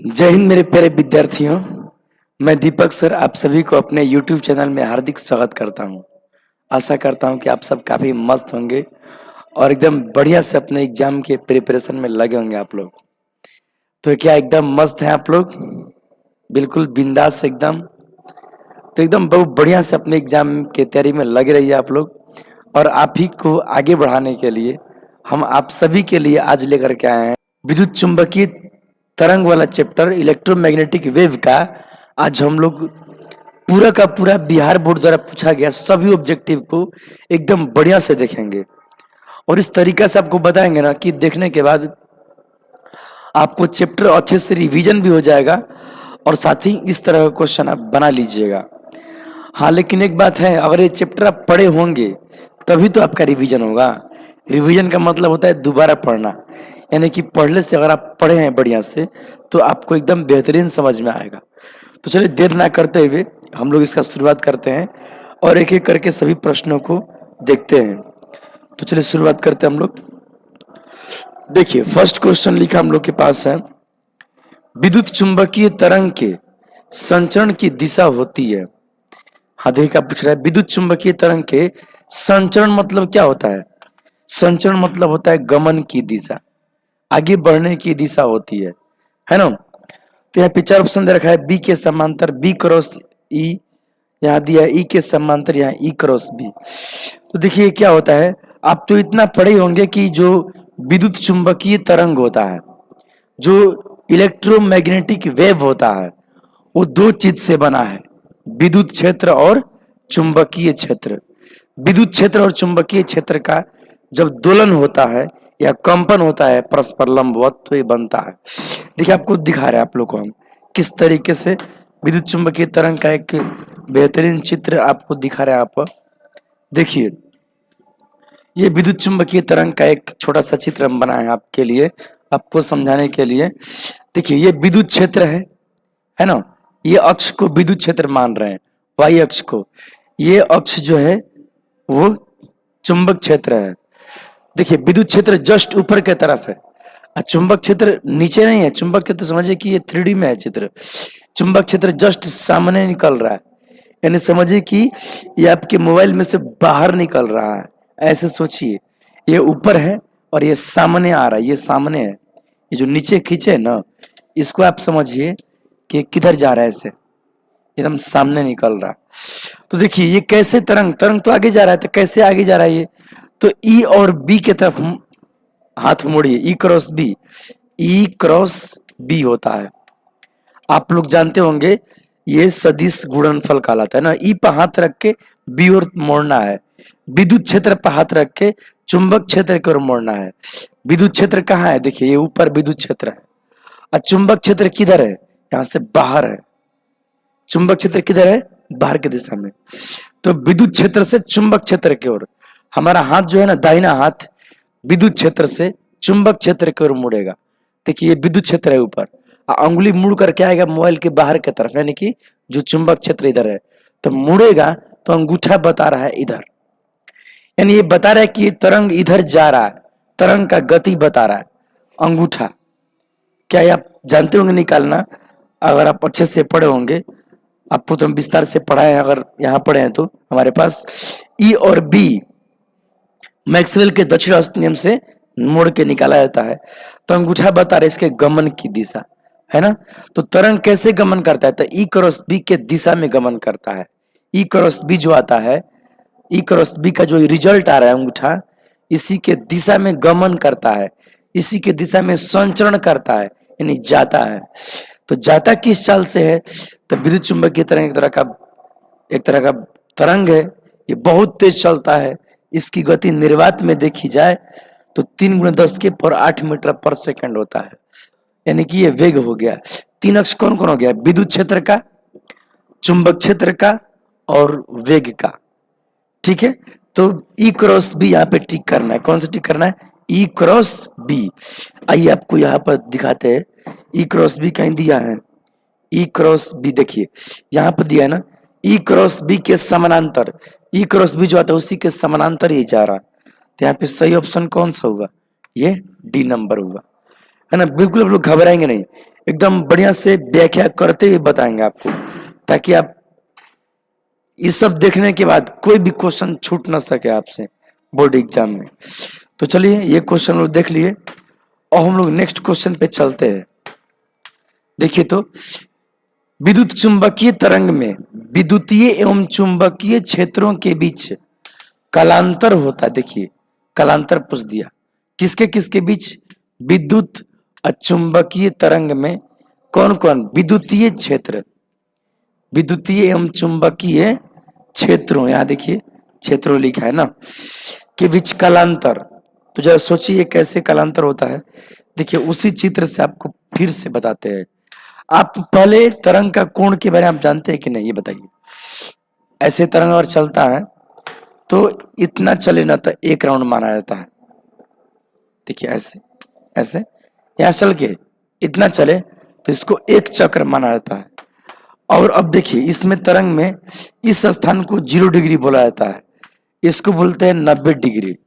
जय हिंद मेरे प्यारे विद्यार्थियों। मैं दीपक सर आप सभी को अपने YouTube चैनल में हार्दिक स्वागत करता हूं। आशा करता हूं कि आप सब काफ़ी मस्त होंगे और एकदम बढ़िया से अपने एग्जाम के प्रिपरेशन में लगे होंगे आप लोग। तो क्या एकदम मस्त हैं आप लोग? बिल्कुल बिंदास एकदम। तो एकदम बहुत बढ़िया से अपने एग्जाम की तैयारी में लगे रहिए आप लोग। और आप ही को आगे बढ़ाने के लिए हम आप सभी के लिए आज लेकर के आए हैं विद्युत चुंबकीय तरंग वाला चैप्टर इलेक्ट्रोमैग्नेटिक वेव का। आज हम लोग पूरा का पूरा बिहार बोर्ड द्वारा पूछा गया सभी ऑब्जेक्टिव को एकदम बढ़िया से देखेंगे और इस तरीका से आपको बताएंगे ना कि देखने के बाद आपको चैप्टर अच्छे से रिवीजन भी हो जाएगा और साथ ही इस तरह का क्वेश्चन आप बना लीजिएगा। हाँ, लेकिन एक बात है, अगर ये चैप्टर आप पढ़े होंगे तभी तो आपका रिवीजन होगा। रिवीजन का मतलब होता है दोबारा पढ़ना, यानी कि पढ़ने से अगर आप पढ़े हैं बढ़िया से तो आपको एकदम बेहतरीन समझ में आएगा। तो चलिए देर ना करते हुए हम लोग इसका शुरुआत करते हैं और एक एक करके सभी प्रश्नों को देखते हैं। तो चलिए शुरुआत करते हैं हम लोग। देखिए फर्स्ट क्वेश्चन लिखा हम लोग के पास है, विद्युत चुंबकीय तरंग के संचरण की दिशा होती है। हाँ देखिए क्या पूछ रहा है, विद्युत चुंबकीय तरंग के संचरण मतलब क्या होता है? संचरण मतलब होता है गमन की दिशा, आगे बढ़ने की दिशा होती है ना। तो यहाँ पे चार ऑप्शन दे रखा है, बी के समांतर बी क्रॉस ई, यहाँ दिया ई के समांतर यहाँ ई क्रॉस बी। तो देखिए क्या होता है, आप तो इतना पढ़े होंगे कि जो विद्युत चुंबकीय तरंग होता है, जो इलेक्ट्रोमैग्नेटिक वेव होता है, वो दो चीज से बना है, विद्युत क्षेत्र और चुंबकीय क्षेत्र। विद्युत क्षेत्र और चुंबकीय क्षेत्र का जब दोलन होता है या कंपन होता है परस्पर लंबवत तो ये बनता है। देखिए आपको दिखा रहे हैं आप लोग को हम किस तरीके से विद्युत चुंबकीय तरंग का एक बेहतरीन चित्र आपको दिखा रहे हैं। आप देखिए ये विद्युत चुंबकीय तरंग का एक छोटा सा चित्र हम बनाए हैं आपके लिए, आपको समझाने के लिए। देखिए ये विद्युत क्षेत्र है ना, ये अक्ष को विद्युत क्षेत्र मान रहे हैं, वाई अक्ष को। ये अक्ष जो है वो चुंबक क्षेत्र है। देखिए विद्युत क्षेत्र जस्ट ऊपर के तरफ है और चुंबक क्षेत्र नीचे नहीं है। चुंबक क्षेत्र समझिए कि ये 3D में है चित्र, चुंबक क्षेत्र जस्ट सामने निकल रहा है, यानी समझिए कि ये आपके मोबाइल में से बाहर निकल रहा है। ऐसे सोचिए, ये ऊपर है और ये सामने आ रहा है, ये सामने है। ये जो नीचे खींचे ना, इसको आप समझिए कि किधर जा रहा है, ऐसे एकदम सामने निकल रहा। तो देखिए ये कैसे तरंग तरंग तो आगे जा रहा है, तो कैसे आगे जा रहा है ये, तो ई और बी के तरफ हाथ मोड़िए, ई क्रॉस बी, ई क्रॉस बी होता है। आप लोग जानते होंगे ये सदिश गुणनफल कहलाता है ना। ई पर हाथ रख के बी और मोड़ना है, विद्युत क्षेत्र पर हाथ रख के चुंबक क्षेत्र की ओर मोड़ना है। विद्युत क्षेत्र कहाँ है? देखिए ये ऊपर विद्युत क्षेत्र है और चुंबक क्षेत्र किधर है? यहाँ से बाहर है। चुंबक क्षेत्र किधर है? बाहर की दिशा में। तो विद्युत क्षेत्र से चुंबक क्षेत्र की ओर हमारा हाथ जो है ना, दाहिना हाथ विद्युत क्षेत्र से चुंबक क्षेत्र की ओर मुड़ेगा। देखिए ये विद्युत क्षेत्र है ऊपर, अंगुली मुड़ करके आएगा मोबाइल के बाहर की तरफ, यानी कि जो चुंबक क्षेत्र इधर है। तो मुड़ेगा तो अंगूठा बता रहा है इधर, यानी ये बता रहा है कि तरंग इधर जा रहा है, तरंग का गति बता रहा है अंगूठा। क्या ये आप जानते होंगे निकालना? अगर आप अच्छे से पढ़े होंगे, आपको तो हम विस्तार से पढ़ाए हैं, अगर यहाँ पढ़े हैं तो हमारे पास ई और बी मैक्सवेल के दक्षिण हस्त नियम से मोड़ के निकाला जाता है। तो अंगूठा बता रहा है इसके गमन की दिशा, है ना। तो तरंग कैसे गमन करता है? तो ई क्रॉस बी के दिशा में गमन करता है। ई क्रॉस बी जो आता है, ई क्रॉस बी का जो रिजल्ट आ रहा है अंगूठा, इसी के दिशा में गमन करता है, इसी के दिशा में संचरण करता है, यानी जाता है। तो जाता किस चाल से है? तो विद्युत चुंबकीय तरंग एक तरह का तरंग है, ये बहुत तेज चलता है। इसकी गति निर्वात में देखी जाए तो 3 × 10⁸ मीटर पर सेकंड होता है, यानी कि ये वेग हो गया। तीन अक्ष कौन कौन हो गया? विद्युत क्षेत्र का, चुंबक क्षेत्र का और वेग का। ठीक है, तो ई क्रॉस बी यहाँ पे टिक करना है। कौन सा टिक करना है? ई क्रॉस बी। आइए आपको यहाँ पर दिखाते हैं, ई क्रॉस बी कहीं दिया है, ई क्रॉस बी देखिए यहाँ पर दिया है ना, ई क्रॉस बी के समानांतर, ई क्रॉस बी जो आता है उसी के समानांतर ये जा रहा है। तो यहाँ पे सही ऑप्शन कौन सा हुआ? ये डी नंबर हुआ। है ना, बिल्कुल आप लोग घबराएंगे नहीं, एकदम बढ़िया से व्याख्या करते हुए बताएंगे आपको, ताकि आप ये सब देखने के बाद कोई भी क्वेश्चन छूट ना सके आपसे बोर्ड एग्जाम में। तो चलिए ये क्वेश्चन लोग देख लिए और हम लोग नेक्स्ट क्वेश्चन पे चलते हैं। देखिए तो विद्युत चुंबकीय तरंग में विद्युतीय एवं चुंबकीय क्षेत्रों के बीच कलांतर होता है। देखिए कलांतर पूछ दिया, किसके किसके बीच? विद्युत और चुंबकीय तरंग में कौन कौन विद्युतीय क्षेत्र, विद्युतीय एवं चुंबकीय क्षेत्रों, यहां देखिए क्षेत्रों लिखा है ना, के बीच कलांतर। तो जरा सोचिए कैसे कलांतर होता है। देखिए उसी चित्र से आपको फिर से बताते हैं। आप पहले तरंग का कोण के बारे में आप जानते हैं कि नहीं, ये बताइए। ऐसे तरंग अगर चलता है तो इतना चले ना तो एक राउंड माना जाता है। देखिए ऐसे ऐसे यहां चल के इतना चले तो इसको एक चक्र माना जाता है। और अब देखिए इसमें तरंग में इस स्थान को 0 डिग्री बोला जाता है, इसको बोलते हैं 90 डिग्री।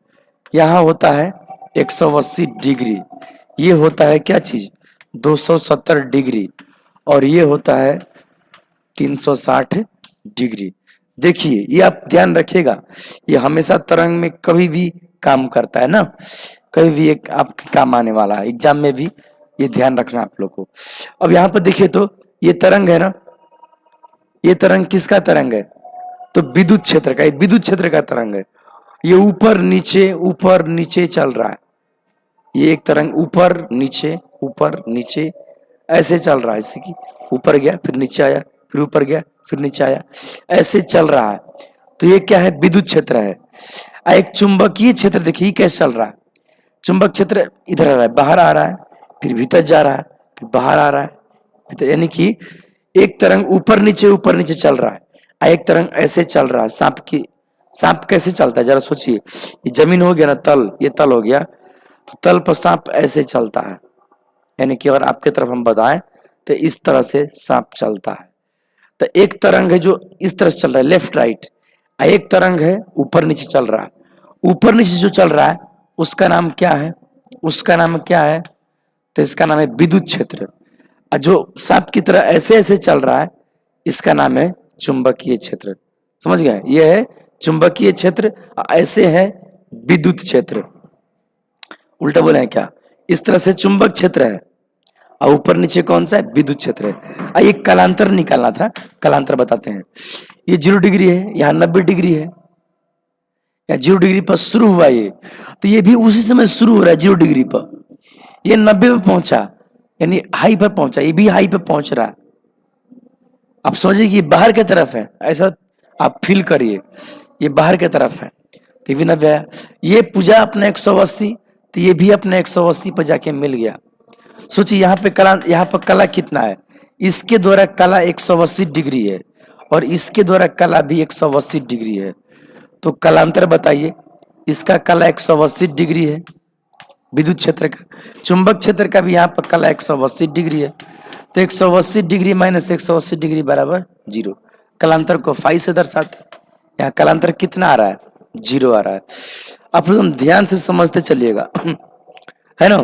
यहाँ होता है 180 डिग्री, ये होता है क्या चीज 270 डिग्री, और ये होता है 360 डिग्री। देखिए ये आप ध्यान रखिएगा, ये हमेशा तरंग में कभी भी काम करता है ना, कभी भी एक आपके काम आने वाला है एग्जाम में भी, ये ध्यान रखना आप लोग को। अब यहाँ पर देखिए तो ये तरंग है ना, ये तरंग किसका तरंग है? तो विद्युत क्षेत्र का, ये विद्युत क्षेत्र का तरंग है। ये ऊपर नीचे चल रहा है, ये एक तरंग ऊपर नीचे ऐसे चल रहा है, जैसे कि ऊपर गया फिर नीचे आया, फिर ऊपर गया फिर नीचे आया, ऐसे चल रहा है। तो ये क्या है? विद्युत क्षेत्र है। एक चुंबकीय क्षेत्र देखिए कैसे चल रहा है। चुंबक क्षेत्र इधर आ रहा है, बाहर आ रहा है, फिर भीतर जा रहा है, फिर बाहर आ रहा है, भीतर, यानी कि एक तरंग ऊपर नीचे चल रहा है, एक तरंग ऐसे चल रहा है। सांप कैसे चलता है जरा सोचिए, ये जमीन हो गया ना तल, ये तल हो गया, तो तल पर सांप ऐसे चलता है, यानी कि अगर आपके तरफ हम बताएं तो इस तरह से सांप चलता है। तो एक तरंग है जो इस तरह से चल रहा है लेफ्ट राइट, एक तरंग है ऊपर नीचे चल रहा है। ऊपर नीचे जो चल रहा है उसका नाम क्या है? उसका नाम क्या है? तो इसका नाम है विद्युत क्षेत्र। और जो सांप की तरह ऐसे ऐसे चल रहा है इसका नाम है चुंबकीय क्षेत्र। समझ गए? ये है चुंबकीय क्षेत्र, ऐसे है विद्युत क्षेत्र। उल्टा बोले हैं क्या? इस तरह से चुंबक क्षेत्र है और ऊपर नीचे कौन सा है? विद्युत क्षेत्र है। एक कलांतर निकालना था, कलांतर बताते हैं। ये 0 डिग्री है, यहाँ 90 डिग्री है, या 0 डिग्री पर शुरू हुआ ये, तो ये भी उसी समय शुरू हो रहा है 0 डिग्री पर। ये 90 पे पहुंचा, यानी हाई पर पहुंचा, ये भी हाई पे पहुंच रहा है। आप समझिए कि ये बाहर की तरफ है, ऐसा आप फील करिए, ये बाहर की तरफ है। तो ये भी 90 है। ये पूजा अपने 180, तो ये भी अपने 180 पर जाके मिल गया। सोचिए यहाँ पर कला कितना है? इसके द्वारा कला 180 डिग्री है और इसके द्वारा कला भी 180 डिग्री है। तो कलांतर बताइए, इसका कला 180 डिग्री है विद्युत क्षेत्र का, चुंबक क्षेत्र का भी यहाँ पर कला 180 डिग्री है। तो 180 डिग्री माइनस 180 डिग्री बराबर 0। कलांतर को फाई से दर्शाते हैं। यहाँ कलांतर कितना आ रहा है? 0 आ रहा है। आप लोग ध्यान से समझते चलिएगा है ना।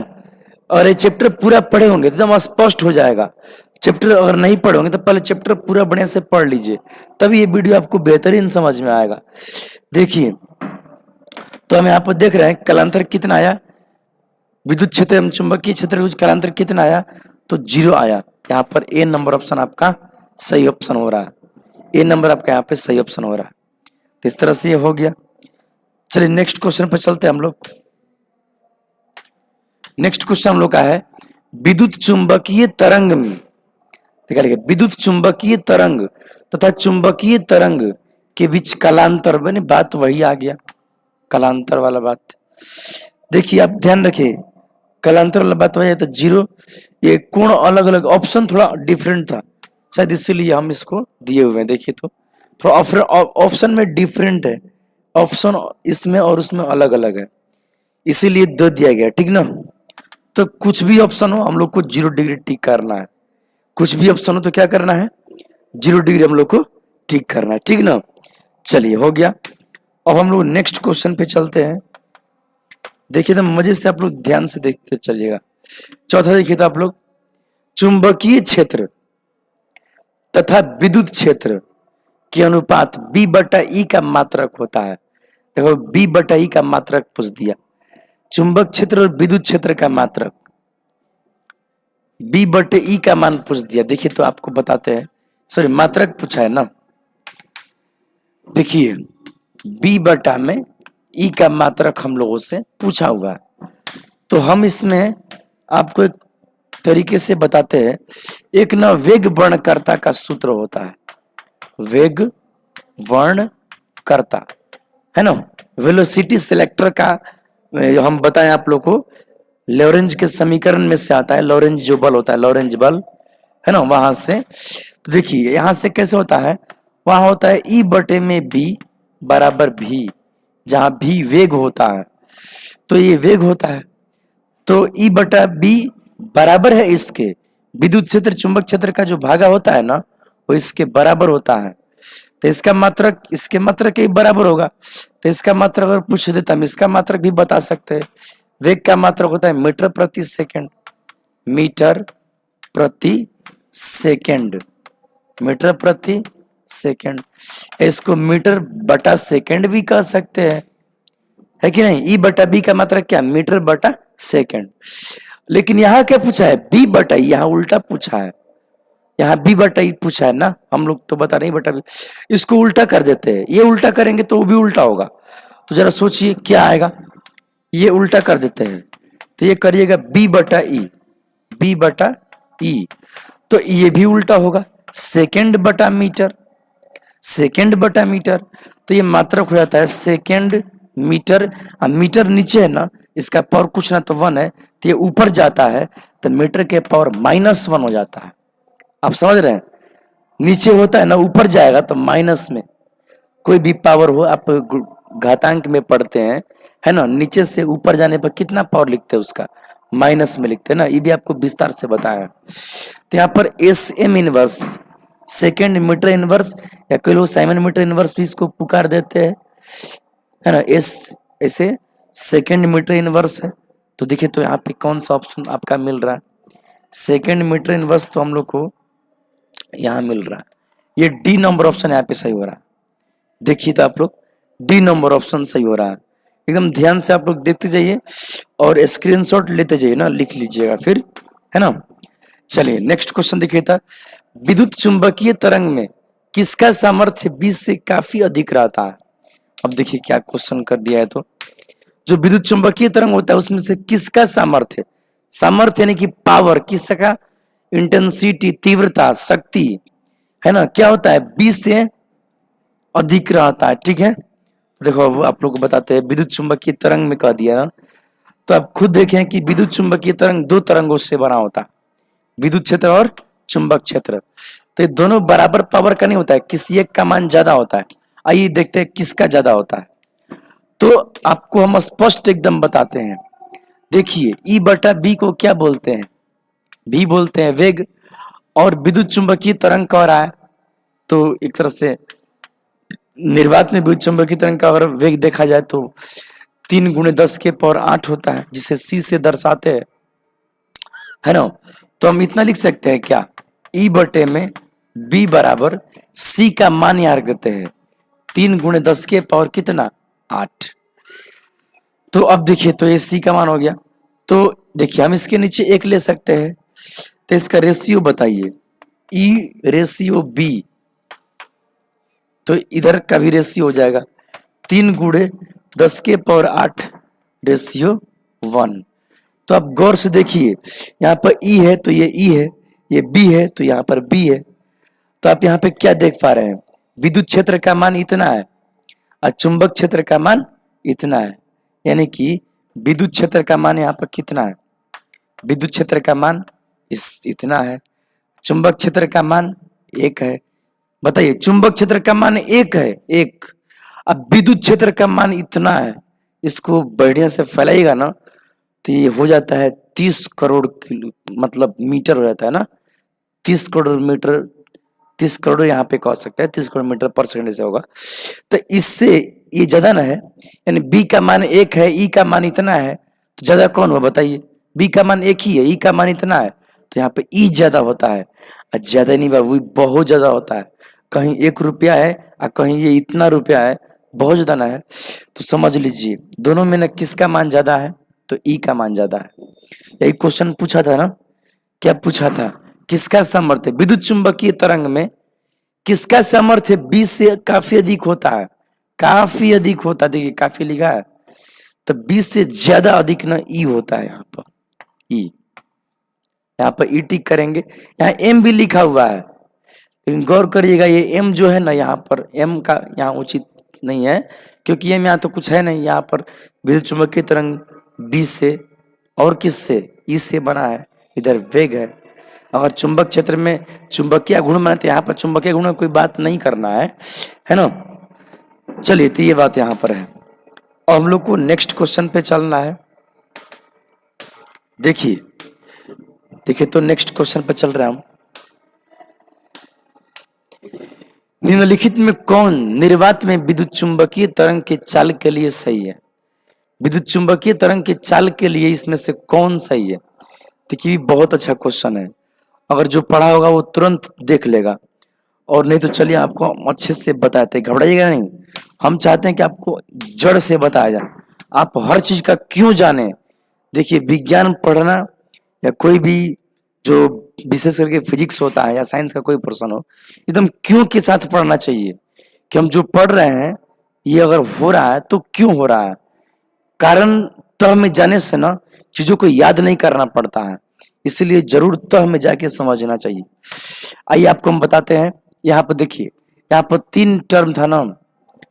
और ये चैप्टर पूरा पढ़े होंगे तो एकदम स्पष्ट हो जाएगा। चैप्टर अगर नहीं पढ़े होंगे तो पहले चैप्टर पूरा बढ़िया से पढ़ लीजिए, तभी ये वीडियो आपको बेहतरीन समझ में आएगा। देखिए तो हम यहाँ पर देख रहे हैं कलांतर कितना आया, विद्युत क्षेत्र एवं चुंबकीय क्षेत्र का कलांतर कितना आया? तो 0 आया। यहाँ पर ए नंबर ऑप्शन आपका सही ऑप्शन हो रहा है, ए नंबर आपका यहाँ पे सही ऑप्शन हो रहा है। तो इस तरह से ये हो गया। चलिए नेक्स्ट क्वेश्चन पर चलते हैं हम लोग। नेक्स्ट क्वेश्चन हम लोग का है विद्युत चुंबकीय तरंग में, देखा लिखा विद्युत चुंबकीय तरंग तथा चुंबकीय तरंग के बीच कलांतर, बने बात वही आ गया, कलांतर वाला बात। देखिए आप ध्यान रखिए, कलांतर वाला बात वही है। तो 0, ये कोण अलग अलग, ऑप्शन थोड़ा डिफरेंट था शायद, इसीलिए हम इसको दिए हुए हैं। देखिए तो थोड़ा ऑप्शन में डिफरेंट है, ऑप्शन इसमें और उसमें अलग अलग है, इसीलिए दे दिया गया, ठीक ना। तो कुछ भी ऑप्शन हो हम लोग को 0 डिग्री टिक करना है, कुछ भी ऑप्शन हो तो क्या करना है? 0 डिग्री हम लोग को टिक करना है, ठीक ना। चलिए हो गया। अब हम लोग नेक्स्ट क्वेश्चन पे चलते हैं। देखिए तो मजे से आप लोग ध्यान से देखते चलिएगा। चौथा देखिए तो आप लोग, चुंबकीय क्षेत्र तथा विद्युत क्षेत्र के अनुपात बी बटा ई का मात्रक होता है। देखो बी बटा ई का मात्रक पूछ दिया, चुंबक क्षेत्र और विद्युत क्षेत्र का मात्रक, बी बटे ई का मान पूछ दिया। देखिए तो आपको बताते हैं, सॉरी मात्रक पूछा है ना। देखिए बी बटा में ई का मात्रक हम लोगों से पूछा हुआ है, तो हम इसमें आपको एक तरीके से बताते हैं। एक ना वेग वर्णकर्ता का सूत्र होता है, वेग वर्णकर्ता है ना, वेलोसिटी सिलेक्टर का हम बताएं आप लोग को, लॉरेंज के समीकरण में से आता है, लॉरेंज जो बल होता है, लॉरेंज बल है ना, वहां से। तो देखिए यहां से कैसे होता है, वहां होता है ई बटे में बी बराबर भी, जहां भी वेग होता है, तो ये वेग होता है, तो ई बटा बी बराबर है इसके, विद्युत क्षेत्र चुंबक क्षेत्र का जो भागा होता है ना, वो इसके बराबर होता है। तो इसका मात्रक इसके मात्रक के बराबर होगा, तो इसका मात्रक अगर पूछ देता हम इसका मात्रक भी बता सकते हैं। वेग का मात्रक होता है मीटर प्रति सेकंड, मीटर प्रति सेकंड, मीटर प्रति सेकंड। इसको मीटर बटा सेकंड भी कह सकते हैं, है कि नहीं। ई बटा बी का मात्रक क्या, मीटर बटा सेकंड। लेकिन यहाँ क्या पूछा है, बी बटा ई, यहाँ उल्टा पूछा है, यहाँ बी बटा ई पूछा है ना, हम लोग तो बता रहे बटा बी, इसको उल्टा कर देते हैं। ये उल्टा करेंगे तो वो भी उल्टा होगा, तो जरा सोचिए क्या आएगा, ये उल्टा कर देते हैं, तो ये करिएगा बी बटा ई, बी बटा ई, तो ये भी उल्टा होगा, सेकंड बटा मीटर, सेकंड बटा मीटर, तो ये मात्रक हो जाता है सेकंड मीटर। मीटर नीचे है ना, इसका पावर कुछ ना तो 1 है, तो ये ऊपर जाता है तो मीटर के पावर -1 हो जाता है। आप समझ रहे हैं, नीचे होता है ना, ऊपर जाएगा तो माइनस में, कोई भी पावर हो, आप घातांक में पढ़ते हैं है ना, नीचे से ऊपर जाने पर कितना पावर लिखते हैं, उसका माइनस में लिखते हैं ना, ये भी आपको विस्तार से बताया। तो यहाँ पर S M inverse, second metre inverse, या कोई लोग साइमन मीटर इनवर्स भी इसको पुकार देते हैं, है ना, एस ऐसे सेकेंड मीटर इनवर्स है। तो देखिए तो यहाँ पे कौन सा ऑप्शन आपका मिल रहा है, सेकेंड मीटर इनवर्स, तो हम लोग को यहाँ मिल रहा है, ये डी नंबर ऑप्शन यहाँ पे सही हो रहा है। देखिए तो आप लोग डी नंबर ऑप्शन सही हो रहा है, एकदम ध्यान से आप लोग देखते जाइए और स्क्रीनशॉट लेते जाइए ना, लिख लीजिएगा फिर, है ना। चलिए नेक्स्ट क्वेश्चन देखिए था, विद्युत चुंबकीय तरंग में किसका सामर्थ्य 20 से काफी अधिक रहता है। अब देखिए क्या क्वेश्चन कर दिया है, तो जो विद्युत चुंबकीय तरंग होता है उसमें से किसका सामर्थ्य, सामर्थ्य यानी कि पावर, किसका इंटेंसिटी, तीव्रता, शक्ति, है ना, क्या होता है 20 से अधिक रहता है। ठीक है, देखो अब आप लोग को बताते हैं, विद्युत चुंबकीय तरंग में कह दिया ना, तो आप खुद देखें कि विद्युत चुंबकीय तरंग 2 तरंगों से बना होता है, विद्युत क्षेत्र और चुंबक क्षेत्र। तो ये दोनों बराबर पावर का नहीं होता है, किसी एक का मान ज्यादा होता है। आइए देखते हैं किसका ज्यादा होता है, तो आपको हम स्पष्ट एकदम बताते हैं। देखिए ई बटा बी को क्या बोलते हैं, भी बोलते हैं वेग, और विद्युत चुंबकीय तरंग कह रहा है, तो एक तरह से निर्वात में विद्युत चुंबकीय तरंग का अगर वेग देखा जाए तो 3 × 10⁸ होता है, जिसे c से दर्शाते हैं, है ना। तो हम इतना लिख सकते हैं क्या, ई बटे में b बराबर c का मान यहाँ रख देते हैं, 3 × 10⁸ कितना 8। तो अब देखिए तो ये c का मान हो गया, तो देखिए हम इसके नीचे 1 ले सकते हैं, तो इसका रेशियो बताइए, ई रेशियो b, तो इधर का भी रेशियो हो जाएगा 3 × 10⁸ रेशियो 1। तो आप गौर से देखिए, यहाँ पर ई है तो ये ई है, ये बी है तो यहाँ पर बी है, तो आप यहाँ पे क्या देख पा रहे हैं, विद्युत क्षेत्र का मान इतना है और चुंबक क्षेत्र का मान इतना है, यानी कि विद्युत क्षेत्र का मान यहाँ पर कितना है, विद्युत क्षेत्र का मान इतना है, चुंबक क्षेत्र का मान 1 है। बताइए चुंबक क्षेत्र का मान 1 है, 1, अब विद्युत क्षेत्र का मान इतना है, इसको बढ़िया से फैलाइएगा ना, तो ये हो जाता है 30 करोड़ किलो, मतलब मीटर हो जाता है ना, 30 करोड़ मीटर, 30 करोड़ यहाँ पे कह सकते हैं, 30 करोड़ मीटर पर सेकंड से होगा, तो इससे ये ज्यादा ना है, यानी बी का मान 1 है, ई का मान इतना है, तो ज्यादा कौन हुआ बताइए, बी का मान एक ही है, ई का मान इतना है, तो यहाँ पे ई ज्यादा होता है। ज्यादा नहीं भाई, वो बहुत ज्यादा होता है। कहीं 1 रुपया है और कहीं ये इतना रुपया है, बहुत ज्यादा ना है। तो समझ लीजिए दोनों में ना किसका मान ज्यादा है, तो ई का मान ज्यादा है। यही क्वेश्चन पूछा था ना, क्या पूछा था, किसका सामर्थ्य विद्युत चुंबकीय तरंग में किसका सामर्थ्य बी से काफी अधिक होता है, काफी अधिक होता है। देखिए काफी लिखा है, तो 20 से ज्यादा अधिक ना ई होता है। यहाँ पर ई, यहाँ पर ई टिक करेंगे। यहाँ एम भी लिखा हुआ है, लेकिन गौर करिएगा ये एम जो है ना, यहाँ पर एम का यहाँ उचित नहीं है, क्योंकि एम यहाँ तो कुछ है नहीं। यहाँ पर विद्युत चुंबकीय तरंग 20 से और किससे, ई से बना है, इधर वेग है। अगर चुंबक क्षेत्र में चुंबकीय गुण बने तो यहाँ पर चुंबकीय गुण में कोई बात नहीं करना है ना। चलिए तो ये बात यहाँ पर है। और हम लोग को नेक्स्ट क्वेश्चन पे चलना है। देखिए देखिए तो नेक्स्ट क्वेश्चन पे चल रहे हैं हम। निम्नलिखित में कौन निर्वात में विद्युत चुंबकीय तरंग के चाल के लिए सही है, विद्युत चुंबकीय तरंग के चाल के लिए इसमें से कौन सही है। देखिए बहुत अच्छा क्वेश्चन है, अगर जो पढ़ा होगा वो तुरंत देख लेगा, और नहीं तो चलिए आपको अच्छे से बताते हैं, घबराइएगा नहीं। हम चाहते हैं कि आपको जड़ से बताया जाए, आप हर चीज का क्यों जाने। देखिए विज्ञान पढ़ना या कोई भी जो विशेष करके फिजिक्स होता है या साइंस का कोई पर्सन हो, एकदम क्यों के साथ पढ़ना चाहिए, कि हम जो पढ़ रहे हैं ये अगर हो रहा है तो क्यों हो रहा है। कारण तह में जाने से ना चीजों को याद नहीं करना पड़ता है, इसलिए जरूर तह में जाके समझना चाहिए। आइए आपको हम बताते हैं। यहाँ पर देखिए, यहाँ पर 3 टर्म था ना,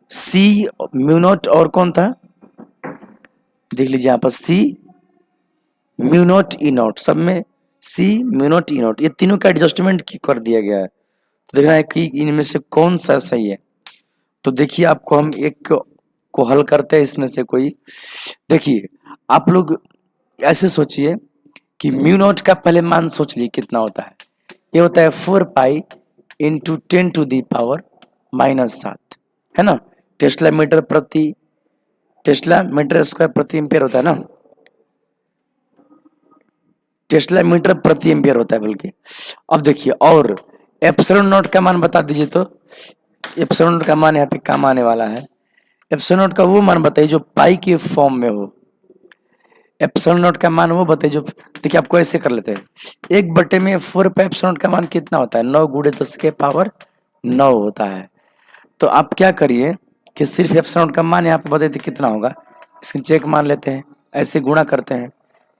सी, म्यू नॉट और कौन था, देख लीजिए यहाँ पर सी, म्यू नॉट, ई नॉट, सब में सी, म्यू नॉट, ई नॉट, ये तीनों का एडजस्टमेंट कर दिया गया है। तो देखना है कि इनमें से कौन सा सही है। तो देखिए आपको हम एक को हल करते हैं इसमें से कोई। देखिए आप लोग ऐसे सोचिए कि म्यू नॉट का पहले मान सोच लीजिए कितना होता है। ये होता है 4 pi into 10 to the power -7, है ना। टेस्ला मीटर स्क्वायर प्रति एम्पियर होता है ना, टेस्ला मीटर प्रति एम्पियर होता है बल्कि। अब देखिए, और एप्सिलॉन नॉट का मान बता दीजिए। तो एप्सिलॉन नॉट का मान यहाँ पे कम आने वाला है। एप्सिलॉन नॉट का वो मान बताइए जो पाई के फॉर्म में हो। एप्सिलॉन नॉट का मान वो बताइए जो, देखिए आपको ऐसे कर लेते हैं, 1/4 पे एप्सिलॉन नॉट का मान कितना होता है, 9 × 10 के पावर 9 होता है। तो आप क्या करिए कि सिर्फ एप्सिलॉन नॉट का मान यहाँ पे बताइए कितना होगा, इसकी चेक मान लेते हैं, ऐसे गुणा करते हैं,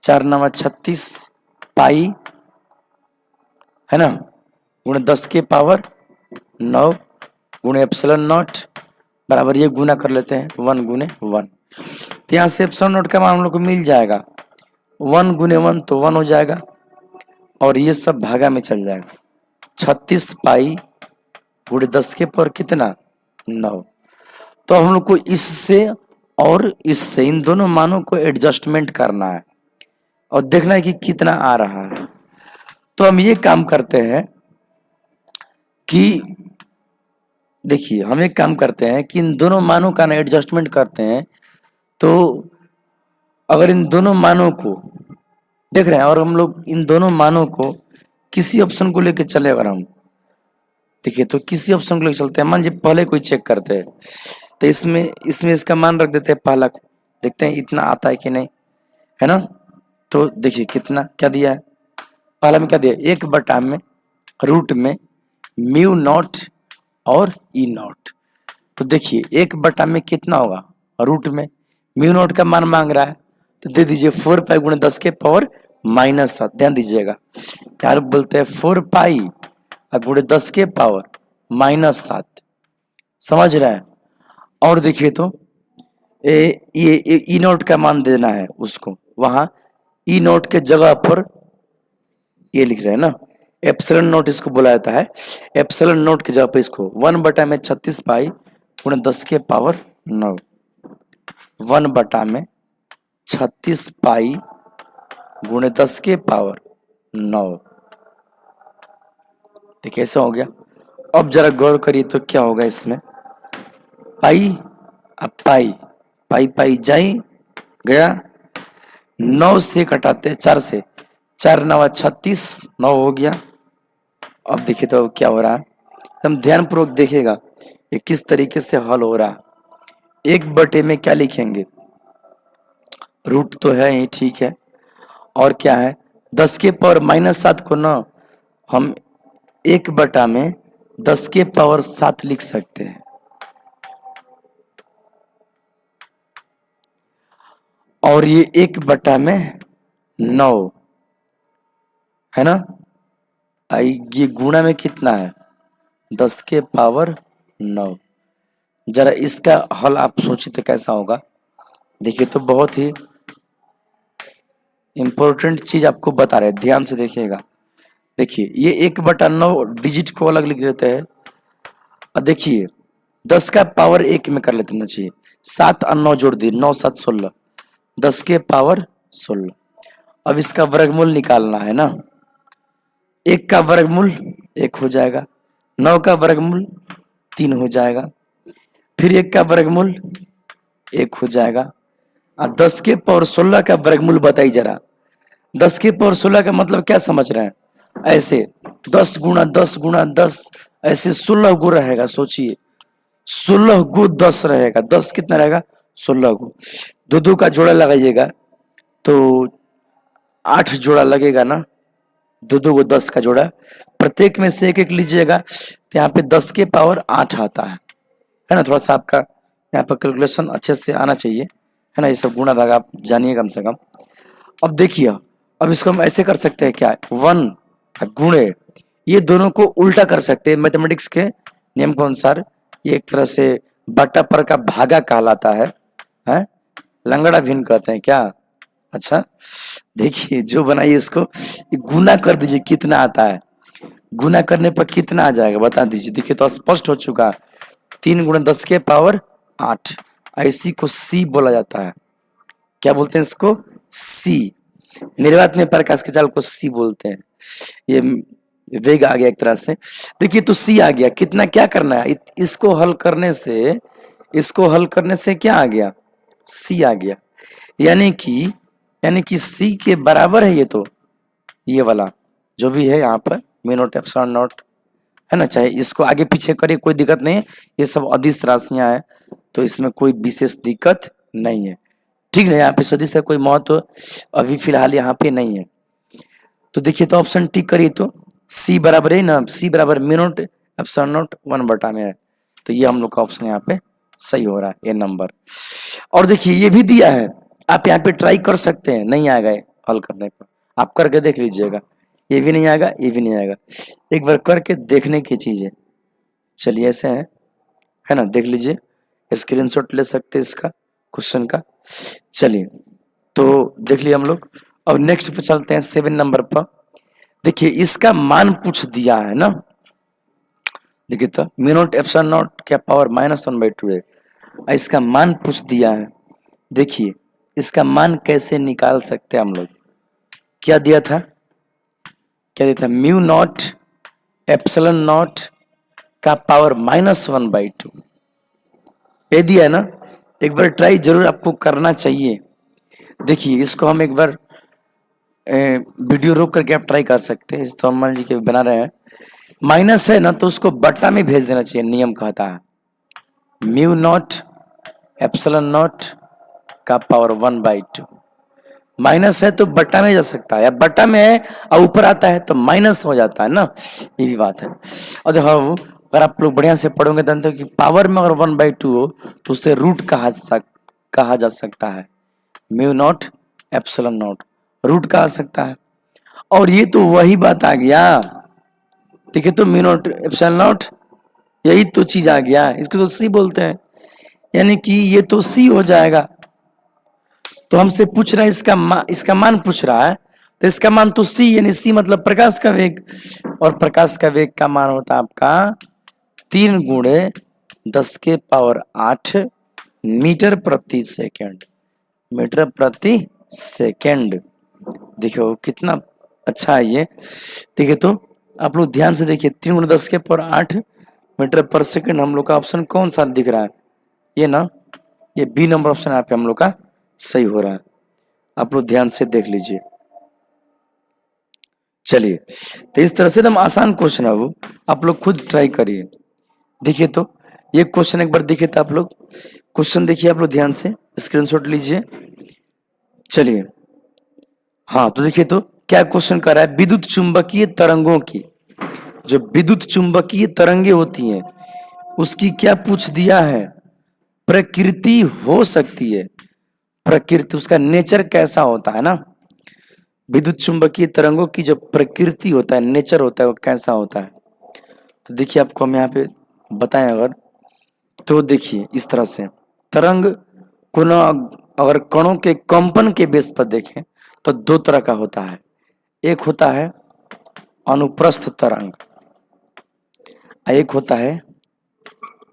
4 9 36 पाई, है ना, गुणे 10 के पावर 9 गुणे एप्सिलॉन नॉट बराबर, ये गुना कर लेते हैं 1 × 1। तो यहाँ से एप्सिलॉन नॉट का मान हम लोग को मिल जाएगा 1 × 1 तो 1 हो जाएगा, और ये सब भागा में चल जाएगा, 36 पाई गुणे 10 के पावर कितना 9। तो हम लोग को इससे और इससे इन दोनों मानों को एडजस्टमेंट करना है और देखना है कि कितना आ रहा है। तो हम ये काम करते हैं कि देखिए, हम एक काम करते हैं कि इन दोनों मानों का ना एडजस्टमेंट करते हैं। तो अगर इन दोनों मानों को देख रहे हैं और हम लोग इन दोनों मानों को किसी ऑप्शन को लेकर चले, अगर हम देखिए तो किसी ऑप्शन को लेकर चलते हैं, मान लीजिए पहले कोई चेक करते हैं, तो इसमें इसमें इसका मान रख देते हैं पहला को, देखते हैं इतना आता है कि नहीं, है ना। तो देखिए कितना क्या दिया है, पहला में क्या दिया, 1/, में रूट में म्यू नॉट और ई नॉट। तो देखिए 1/, में कितना होगा, रूट में म्यू नॉट का मान मांग रहा है, तो दे दीजिए 4 पाई गुणे 10 के पावर -7। ध्यान दीजिएगा यार, बोलते हैं 4 पाई गुणे 10 के पावर -7, समझ रहे हैं। और देखिए तो ये ई नॉट का मान देना है उसको, वहां ई नॉट के जगह पर ये लिख रहे हैं ना, एप्सिलॉन नॉट इसको बोला जाता है। एप्सिलॉन नॉट की जगह पे इसको 1/, में 36 पाई गुणे 10 के पावर 9, 1/, में 36 पाई गुणे 10 के पावर 9। तो कैसे हो गया, अब जरा गौर करिए तो क्या होगा इसमें, पाई अब पाई पाई पाई जाई गया, 9 से कटाते 4 से, 4 9 36, 9 हो गया। अब देखिए तो क्या हो रहा है, हम ध्यानपूर्वक देखिएगा ये किस तरीके से हल हो रहा है। 1/, में क्या लिखेंगे, रूट तो है ही, ठीक है। और क्या है, 10 के पावर -7 को ना हम 1/, में 10 के पावर 7 लिख सकते हैं। और ये 1/, में 9 है ना। ये गुणा में कितना है, 10 के पावर 9। जरा इसका हल आप सोचिए तो कैसा होगा। देखिए तो बहुत ही इंपॉर्टेंट चीज आपको बता रहे हैं, ध्यान से देखिएगा। देखिए ये 1/9 डिजिट को अलग लिख देते हैं। और देखिए 10 का पावर 1 में कर लेते ना चाहिए, 7 और 9 जोड़ दिए, 9 7 16, 10 के पावर 16। अब इसका वर्गमूल निकालना है ना, 1 का वर्गमूल 1 हो जाएगा, 9 का वर्गमूल 3 हो जाएगा, फिर 1 का वर्गमूल 1 हो जाएगा। और 10 के पावर 16 का वर्गमूल बताइए जरा। 10 के पावर 16 का मतलब क्या समझ रहे हैं, ऐसे 10 गुणा 10 गुणा 10, ऐसे 16 गु रहेगा। सोचिए 16 गु 10 रहेगा, 10 कितना रहेगा, 16 गु। दो दो का जोड़ा लगाइएगा तो 8 जोड़ा लगेगा ना, दो दो को 10 का जोड़ा, प्रत्येक में से एक एक लीजिएगा तो यहाँ पे 10 के पावर 8 आता है ना। थोड़ा सा आपका यहाँ पर कैलकुलेशन अच्छे से आना चाहिए, है ना। ये सब गुणा भाग आप जानिए कम से कम। अब देखिए, अब इसको हम ऐसे कर सकते हैं, क्या 1 गुणे, ये दोनों को उल्टा कर सकते हैं मैथमेटिक्स के नियम के अनुसार। ये एक तरह से बटा पर का भागा कहलाता है? लंगड़ा भिन्न कहते हैं क्या। अच्छा देखिए जो बनाइए उसको गुना कर दीजिए, कितना आता है, गुना करने पर कितना आ जाएगा बता दीजिए। देखिए तो स्पष्ट हो चुका, 3 गुणा 10 के पावर 8, इसी को सी बोला जाता है। क्या बोलते हैं इसको, सी। निर्वात में प्रकाश के जाल को सी बोलते हैं। ये वेग आ गया एक तरह से। देखिए तो सी आ गया, कितना क्या करना है, इसको हल करने से क्या आ गया, सी आ गया। यानी कि सी के बराबर है ये, तो ये वाला जो भी है यहाँ पर म्यू नॉट एप्सिलॉन नॉट, है ना। चाहे इसको आगे पीछे करिए कोई दिक्कत नहीं है, ये सब अदिश राशियां हैं तो इसमें कोई विशेष दिक्कत नहीं है, ठीक है। यहाँ पे सदिश का कोई महत्व अभी फिलहाल यहाँ पे नहीं है। तो देखिए तो ऑप्शन टिक करिए तो सी बराबर है ना, सी बराबर म्यू नॉट एप्सिलॉन नॉट 1/, में है। तो ये हम लोग का ऑप्शन यहाँ पे सही हो रहा है, ये नंबर। और देखिए ये भी दिया है, आप यहाँ पे ट्राई कर सकते हैं, नहीं आ गए हल करने पर आप करके देख लीजिएगा, ये भी नहीं आएगा ये भी नहीं आएगा, एक बार करके देखने की चीज है। चलिए ऐसे है ना, देख लीजिए, स्क्रीनशॉट ले सकते हैं इसका क्वेश्चन का। चलिए तो देख लिया हम लोग। अब नेक्स्ट पे चलते हैं 7 नंबर पर। देखिए इसका मान पूछ दिया है ना, देखिए तो म्यू नॉट एप्सिलॉन नॉट क्या पावर -1/2 है, इसका मान पूछ दिया है। देखिए इसका मान कैसे निकाल सकते हैं हम लोग, क्या दिया था, म्यू नॉट एप्सिलॉन नॉट का पावर -1/2, ये दिया है ना। एक बार ट्राई जरूर आपको करना चाहिए। देखिए इसको हम एक बार वीडियो रोक करके आप ट्राई कर सकते हैं। तो हम मान लीजिए कि बना रहे हैं, माइनस है ना तो उसको बट्टा में भेज देना चाहिए, नियम कहता है म्यू नॉट एप्सिलॉन नॉट का पावर 1/2। माइनस है तो बट्टा में जा सकता है, या बट्टा में है और ऊपर आता है तो माइनस हो जाता है ना, ये भी बात है। और देखो अगर आप लोग बढ़िया से पढ़ोगे तो कि पावर में अगर 1/2 हो तो उसे रूट कहा जा सकता है, mu naught epsilon naught root कहा सकता है। और ये तो वही बात आ गया, देखिए तो म्यू नॉट एप्सिलॉन नॉट यही तो चीज आ गया, इसको तो सी बोलते हैं, यानी कि ये तो सी हो जाएगा। तो हमसे पूछ रहा है इसका मान पूछ रहा है, तो इसका मान तो सी, यानी सी मतलब प्रकाश का वेग, और प्रकाश का वेग का मान होता है आपका 3 गुणे 10 के पावर 8 मीटर प्रति सेकंड, मीटर प्रति सेकंड। देखो कितना अच्छा है ये। देखिए तो आप लोग ध्यान से देखिए, 3 गुणे 10 के पावर 8 मीटर पर सेकंड, हम लोग का ऑप्शन कौन सा दिख रहा है, ये ना, ये बी नंबर ऑप्शन यहाँ पे हम लोग का सही हो रहा है। आप लोग ध्यान से देख लीजिए। चलिए, तो इस तरह से एकदम आसान क्वेश्चन है वो, आप लोग खुद ट्राई करिए। देखिए तो ये क्वेश्चन एक बार देखिए, तो आप लोग क्वेश्चन देखिए, आप लोग ध्यान से स्क्रीनशॉट लीजिए। चलिए, हाँ तो देखिए तो क्या क्वेश्चन कर रहा है, विद्युत चुंबकीय तरंगों की, जो विद्युत चुंबकीय तरंगे होती हैं उसकी क्या पूछ दिया है, प्रकृति हो सकती है, प्रकृति उसका नेचर कैसा होता है ना, विद्युत चुंबकीय तरंगों की जो प्रकृति होता है, नेचर होता है, वो कैसा होता है। तो देखिए आपको हम यहाँ पे बताएं अगर, तो देखिए इस तरह से तरंग को ना, अगर कणों के कंपन के बेस पर देखें तो दो तरह का होता है। एक होता है अनुप्रस्थ तरंग, एक होता है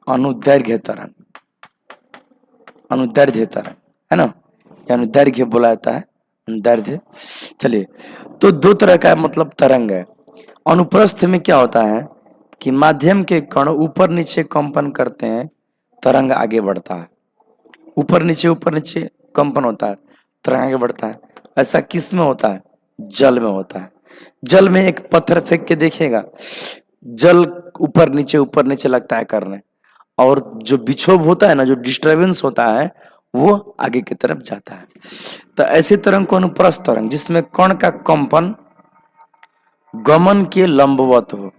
अनुदैर्घ्य तरंग, अनुदैर्घ्य तरंग है ना, या अनुदैर्घ्य बोला जाता है, अनुदैर्घ्य। चलिए, तो दो तरह का मतलब तरंग है। अनुप्रस्थ में क्या होता है कि माध्यम के कण ऊपर नीचे कंपन करते हैं, तरंग आगे बढ़ता है, ऊपर नीचे कंपन होता है, तरंग आगे बढ़ता है। ऐसा किस में होता है, जल में होता है। जल में एक पत्थर फेंक के देखिएगा, जल ऊपर नीचे लगता है करने, और जो विक्षोभ होता है ना, जो डिस्टरबेंस होता है, वो आगे की तरफ जाता है। तो ऐसे तरंग को अनुप्रस्थ तरंग, जिसमें कण का कंपन गमन के लंबवत हो,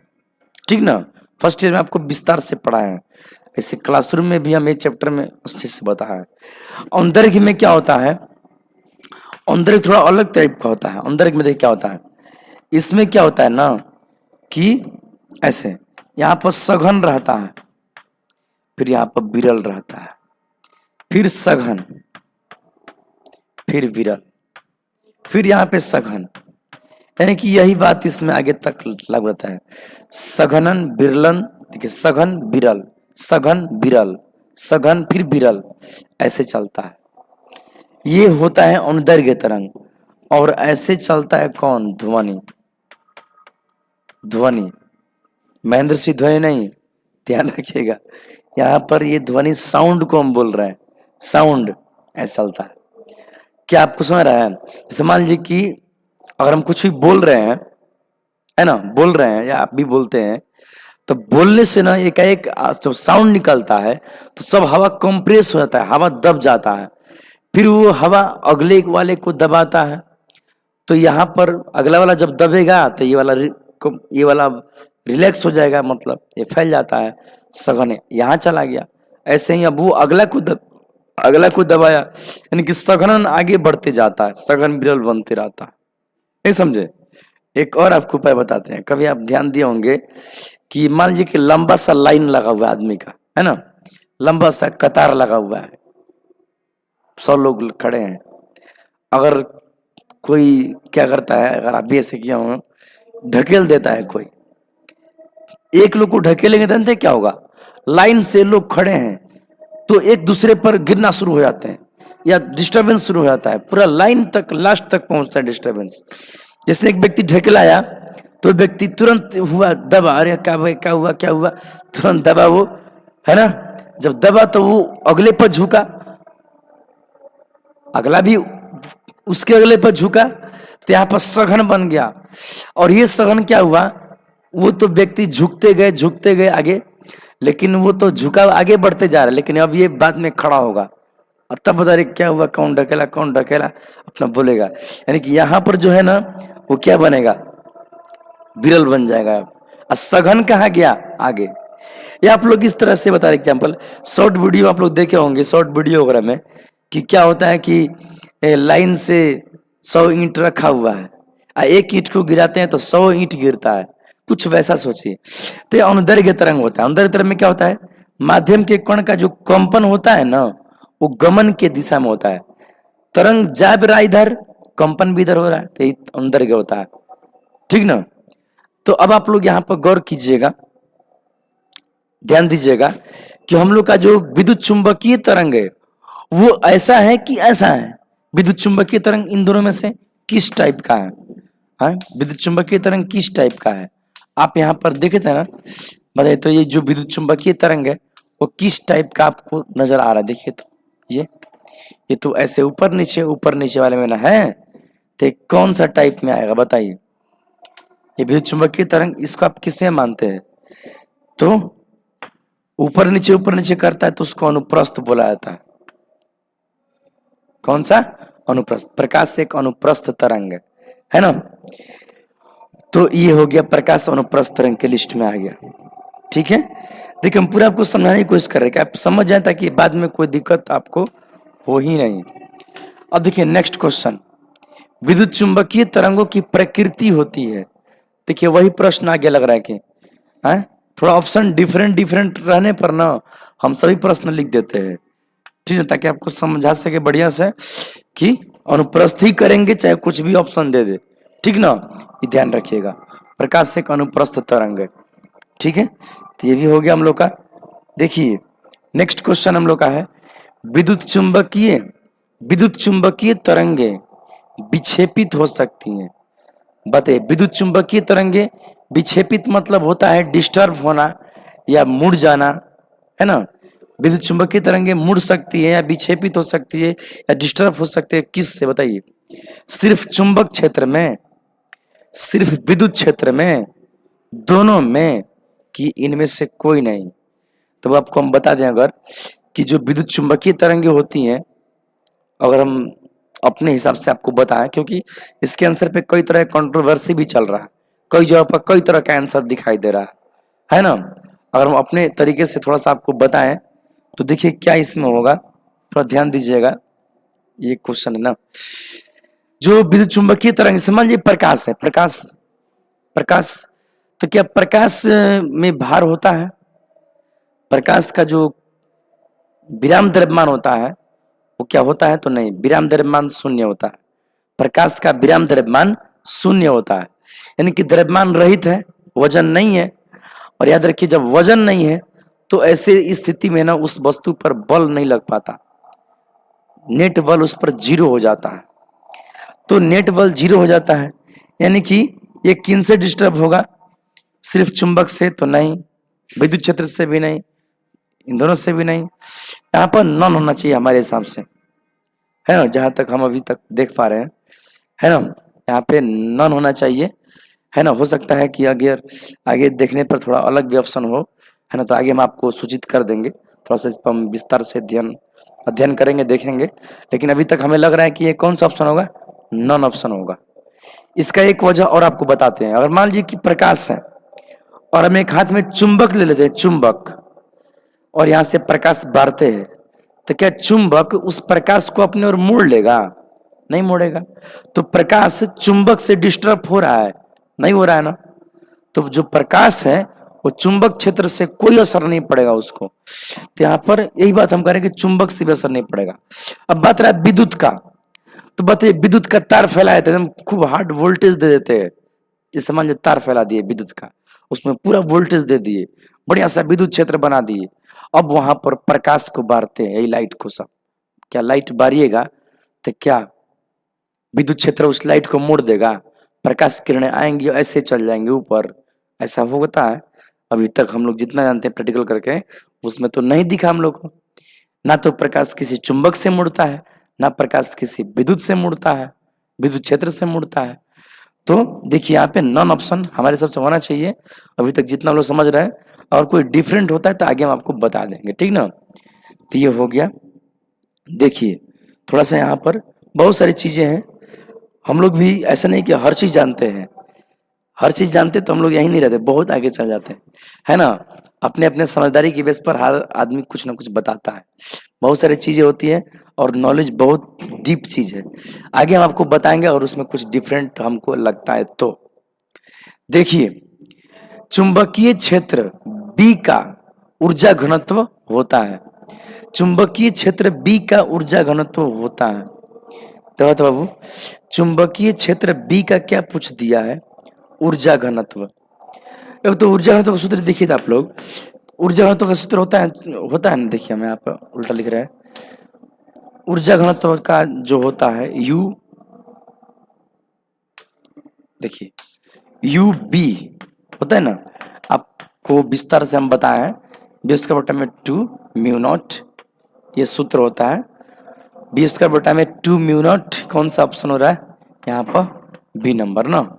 ठीक ना। फर्स्ट ईयर में आपको विस्तार से पढ़ा है, ऐसे क्लासरूम में भी हम एक चैप्टर में उस चीज से बताया है। औंदर्घ्य में क्या होता है, औंदर्घ्य थोड़ा अलग टाइप का होता है। औंदर्घ्य में देखिए क्या होता है, इसमें क्या होता है ना कि ऐसे यहाँ पर सघन रहता है, फिर यहाँ पर विरल रहता है, फिर सघन, फिर विरल, फिर यहाँ पे सघन, यानी कि यही बात इसमें आगे तक लागू रहता है। सघनन विरलन, देखिए सघन विरल, सघन विरल, सघन फिर विरल, ऐसे चलता है। ये होता है अनुदैर्घ्य तरंग। और ऐसे चलता है कौन, ध्वनि, ध्वनि, महेंद्र सिंह ध्वनि नहीं, ध्यान रखिएगा, यहाँ पर ये ध्वनि साउंड को हम बोल रहे हैं, साउंड ऐसा चलता है। क्या आपको समझ रहा है, जैसे मान लीजिए कि अगर हम कुछ भी बोल रहे हैं, है ना, बोल रहे हैं या आप भी बोलते हैं, तो बोलने से ना एकाएक जब साउंड निकलता है तो सब हवा कंप्रेस हो जाता है, हवा दब जाता है, फिर वो हवा अगले वाले को दबाता है। तो यहाँ पर अगला वाला जब दबेगा तो ये वाला रिलैक्स हो जाएगा, मतलब ये फैल जाता है, सघन यहाँ चला गया। ऐसे ही अब वो अगला को दबाया, यानी कि सघनन आगे बढ़ते जाता है, सघन विरल बनते रहता है। नहीं समझे। एक और आपको उपाय बताते हैं, कभी आप ध्यान दिए होंगे कि मान लीजिए कि लंबा सा लाइन लगा हुआ है आदमी का, है ना, लंबा सा कतार लगा हुआ है, 100 लोग खड़े हैं। अगर कोई क्या करता है, अगर आप भी ऐसे किया हो, ढकेल देता है कोई, एक लोग को ढकेलेंगे तो जानते हैं क्या होगा, लाइन से लोग खड़े हैं तो एक दूसरे पर गिरना शुरू हो जाते हैं, या डिस्टरबेंस शुरू हो जाता है, पूरा लाइन तक लास्ट तक पहुंचता है डिस्टरबेंस। जैसे एक व्यक्ति ढकेलाया तो व्यक्ति तुरंत हुआ दबा, अरे क्या हुआ क्या हुआ, तुरंत दबा वो, है ना। जब दबा तो वो अगले पर झुका, अगला भी उसके अगले पर झुका, तो यहाँ पर सघन बन गया। और ये सघन क्या हुआ, वो तो व्यक्ति झुकते गए आगे, लेकिन वो तो झुका आगे बढ़ते जा रहा है, लेकिन अब ये बाद में खड़ा होगा, और तब बता रहे क्या हुआ, कौन ढकेला अपना बोलेगा। यानी कि यहाँ पर जो है ना वो क्या बनेगा, विरल बन जाएगा। और सघन कहाँ गया, आगे। ये आप लोग इस तरह से बता रहे, एग्जाम्पल शॉर्ट वीडियो आप लोग देखे होंगे, शॉर्ट वीडियो वगैरह में कि क्या होता है कि लाइन से 100 ईंट रखा हुआ है, एक ईंट को गिराते हैं तो 100 ईंट गिरता है, कुछ वैसा सोचिए। तो ये अनुदैर्घ्य तरंग होता है। अनुदैर्घ्य तरंग में क्या होता है, माध्यम के कण का जो कंपन होता है ना, वो गमन के दिशा में होता है। तरंग जा भी रहा इधर, कंपन भी इधर हो रहा है, तो ये अनुदैर्घ्य होता है, ठीक ना। तो अब आप लोग यहाँ पर गौर कीजिएगा, ध्यान दीजिएगा कि हम लोग का जो विद्युत चुंबकीय तरंग है वो ऐसा है कि ऐसा है। विद्युत चुंबकीय तरंग इन दोनों में से किस टाइप का है, हाँ, विद्युत चुंबकीय तरंग किस टाइप का है, आप यहाँ पर देखे थे ना, बताइए तो ये जो विद्युत चुंबकीय तरंग है वो किस टाइप का आपको नजर आ रहा है। देखिए तो ये तो ऐसे ऊपर नीचे वाले में ना है, तो ये कौन सा टाइप में आएगा बताइए। ये विद्युत चुंबकीय तरंग, इसको आप किससे मानते हैं? तो ऊपर नीचे करता है तो उसको अनुप्रस्थ बोला जाता है। कौन सा? अनुप्रस्थ। प्रकाश एक अनुप्रस्थ तरंग है ना। तो ये हो गया प्रकाश अनुप्रस्थ तरंग के लिस्ट में आ गया। ठीक है, देखिए हम पूरा आपको समझाने की कोशिश कर रहे हैं कि आप समझ जाए ताकि बाद में कोई दिक्कत आपको हो ही नहीं। अब देखिए नेक्स्ट क्वेश्चन, विद्युत चुंबकीय तरंगों की प्रकृति होती है। देखिए वही प्रश्न आगे लग रहा है कि है? थोड़ा ऑप्शन डिफरेंट रहने पर ना हम सभी प्रश्न लिख देते हैं, ठीक है, ताकि आपको समझा सके बढ़िया से कि अनुप्रस्थ ही करेंगे चाहे कुछ भी ऑप्शन दे दे, ठीक ना, ये ध्यान रखिएगा। प्रकाश एक अनुप्रस्थ तरंग है, ठीक है, तो ये भी हो गया हम लोग का। देखिए नेक्स्ट क्वेश्चन हम लोग का है, विद्युत चुंबकीय तरंगे विक्षेपित हो सकती हैं। बताइए, विद्युत चुंबकीय तरंगे विक्षेपित मतलब होता है डिस्टर्ब होना या मुड़ जाना, है ना। विद्युत चुंबकीय तरंगे मुड़ सकती है या विक्षेपित हो सकती है या डिस्टर्ब हो सकती है, किससे बताइए? सिर्फ चुंबक क्षेत्र में, सिर्फ विद्युत क्षेत्र में, दोनों में, कि इनमें से कोई नहीं? तो आपको हम बता दें अगर कि जो विद्युत चुंबकीय तरंगे होती हैं, अगर हम अपने हिसाब से आपको बताएं, क्योंकि इसके आंसर पे कई तरह का कंट्रोवर्सी भी चल रहा है, कई जगह पर कई तरह का आंसर दिखाई दे रहा है ना। अगर हम अपने तरीके से थोड़ा सा आपको बताएं तो देखिए क्या इसमें होगा, थोड़ा ध्यान दीजिएगा। ये क्वेश्चन है ना, जो विद्युत चुंबकीय तरंग समझिए प्रकाश है, प्रकाश प्रकाश, तो क्या प्रकाश में भार होता है? प्रकाश का जो विराम द्रव्यमान होता है वो क्या होता है? तो नहीं, विराम द्रव्यमान शून्य होता है। प्रकाश का विराम द्रव्यमान शून्य होता है, यानी कि द्रव्यमान रहित है, वजन नहीं है। और याद रखिए जब वजन नहीं है तो ऐसे स्थिति में ना उस वस्तु पर बल नहीं लग पाता, नेट बल उस पर जीरो हो जाता है। तो नेट बल जीरो हो जाता है, यानी कि ये किन से डिस्टर्ब होगा? सिर्फ चुंबक से तो नहीं, विद्युत क्षेत्र से भी नहीं, इन दोनों से भी नहीं। यहाँ पर नॉन होना चाहिए हमारे हिसाब से, है ना, जहां तक हम अभी तक देख पा रहे हैं, है ना, यहाँ पे नॉन होना चाहिए, है ना। हो सकता है कि अगर आगे देखने पर थोड़ा अलग भी ऑप्शन हो, है ना, तो आगे हम आपको सूचित कर देंगे, थोड़ा सा इस पर हम विस्तार से अध्ययन करेंगे, देखेंगे। लेकिन अभी तक हमें लग रहा है कि ये कौन सा ऑप्शन होगा? नॉन ऑप्शन होगा। इसका एक वजह और आपको बताते हैं, अगर मान लीजिए कि प्रकाश है और हम एक हाथ में चुंबक ले लेते हैं, चुंबक, और यहां से प्रकाश बाढ़ते हैं, तो क्या चुंबक उस प्रकाश को अपने ओर मोड़ लेगा? नहीं मोड़ेगा। तो प्रकाश चुंबक से डिस्टर्ब हो रहा है? नहीं हो रहा है ना। तो जो प्रकाश है वो चुंबक क्षेत्र से कोई असर नहीं पड़ेगा उसको। तो यहाँ पर यही बात हम कह रहे हैं कि चुंबक से भी असर नहीं पड़ेगा। अब बात रहा विद्युत का, तो बताइए विद्युत का तार फैलाए थे, एकदम खूब हार्ड वोल्टेज दे देते हैं, जैसे मान लीजिए तार फैला दिए विद्युत का, उसमें पूरा वोल्टेज दे दिए, बढ़िया सा विद्युत क्षेत्र बना दिए। अब वहां पर प्रकाश को बारते हैं, यही लाइट को सब, क्या लाइट बारिएगा तो क्या विद्युत क्षेत्र उस लाइट को मोड़ देगा? प्रकाश किरणें आएंगी ऐसे चल जाएंगे ऊपर, ऐसा होता है। अभी तक हम लोग जितना जानते हैं प्रैक्टिकल करके, उसमें तो नहीं दिखा हम लोग को। ना तो प्रकाश किसी चुंबक से मुड़ता है, ना प्रकाश किसी विद्युत से मुड़ता है, विद्युत क्षेत्र से मुड़ता है। तो देखिए यहाँ पे नॉन ऑप्शन हमारे हिसाब से होना चाहिए, अभी तक जितना लोग समझ रहे हैं। और कोई डिफरेंट होता है तो आगे हम आपको बता देंगे, ठीक ना। तो ये हो गया। देखिए थोड़ा सा यहाँ पर बहुत सारी चीजें हैं, हम लोग भी ऐसा नहीं कि हर चीज जानते हैं, हर चीज जानते तो हम लोग यहीं नहीं रहते, बहुत आगे चल जाते हैं, है ना। अपने अपने समझदारी की बेस पर हर आदमी कुछ ना कुछ बताता है, बहुत सारी चीजें होती है और नॉलेज बहुत डीप चीज है, आगे हम आपको बताएंगे। और उसमें कुछ डिफरेंट हमको लगता है तो देखिए, चुंबकीय क्षेत्र बी का ऊर्जा घनत्व होता है, चुंबकीय क्षेत्र बी का ऊर्जा घनत्व होता है। तो बाबू चुंबकीय क्षेत्र बी का क्या पूछ दिया है? ऊर्जा घनत्व। एक तो ऊर्जा घनत्व का सूत्र देखिए आप लोग, ऊर्जा घनत्व का सूत्र होता है ना, देखिए हमें यहाँ पर उल्टा लिख रहा है। ऊर्जा घनत्व का जो होता है U, देखिए यू बी होता है ना, आपको विस्तार से हम बताए हैं, 20 का बटा में 2 म्यू नॉट, ये सूत्र होता है। बी स्क्वायर बटा में 2 म्यू नॉट, कौन सा ऑप्शन हो रहा है यहाँ पर, बी नंबर ना।